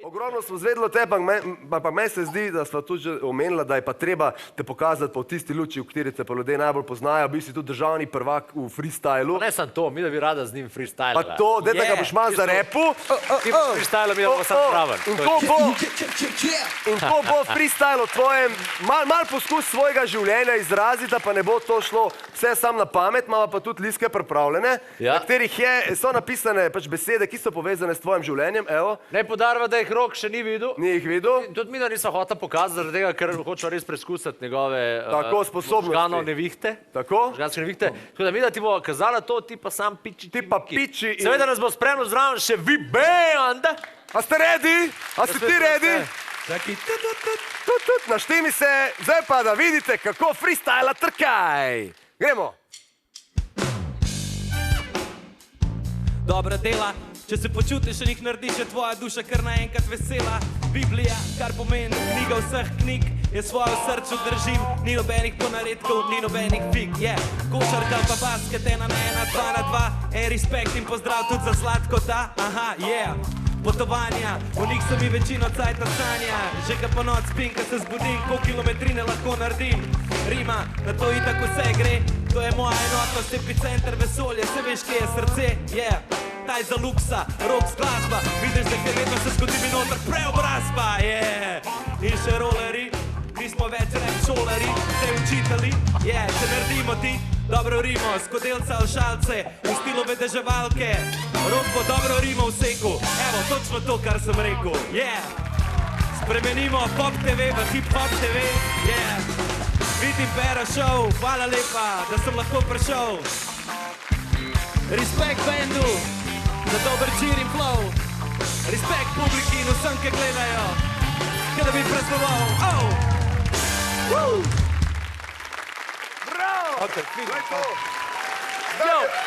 Ogromno smo zvedeli o tebi, ampak meni se zdi, da sva tudi že omenila, da je pa treba te pokazati pa v tisti luči, v kateri te pa ljudje najbolj poznajo. Bil si tudi državni prvak v freestylu. Ne sam to, mi da bi rada z njim freestyle. Pa to, daj da ga boš malo za repu. Freestyle mi da bo sam praven. In ko bo freestyle o tvojem, mal poskus svojega življenja izraziti, da pa ne bo to šlo vse sam na pamet, imamo pa tudi listke pripravljene, na katerih so napisane besede, ki so povezane s tvojim življenjem, evo. Ne podarva, da jih Rok še ni videl. Ni jih videl. Tudi mi da nisem hotel pokazati, zaradi tega, ker hočem res preskusiti njegove možgano nevihte. Tako? Možganske nevihte. Tako da mi da ti bo kazala to, ti pa sam piči. Ti pa piči. Seveda nas bo spremljal zraven še vi band. A ste ready? A si ti ready? Našti mi se, zdaj pa da vidite, kako freestyla trkaj. Gremo. Dobra dela, če se počutiš in jih narediš, je tvoja duša kar naenkrat vesela. Biblija, kar pomeni knjiga vseh knjig, je svojo srcu držim, ni nobenih ponaredkov, ni nobenih fig, košarka pa basket, 1 na 1, 2 na 2, respekt in pozdrav tudi za sladko, da, potovanja, v njih so mi večino cajta sanja, že ka po noč spim, ka se zbudim, koliko kilometrine lahko naredim, rima, na to itak vse gre, to je moja enotnost, epicenter vesolja, se veš, kje je srce, taj za luksa, Rok z glasba, vidiš, da kaj vedno se zgodi mi noter preobrazba, in še roleri, nismo več rap šolari, te učitelji, če naredimo ti dobro rimo, skodelca v šalce, v stilu vedeževalke, Rok bo dobro rimo v seku, evo, točno to, kar sem rekel, spremenimo Pop TV v Hip Hop TV, vidim Pera Show, hvala lepa, da sem lahko prišel, respekt bandu, za dober čir in flow, respekt publiki in vsem, ki gledajo, kaj da bi praznoval, Bravo! Ok, To je to!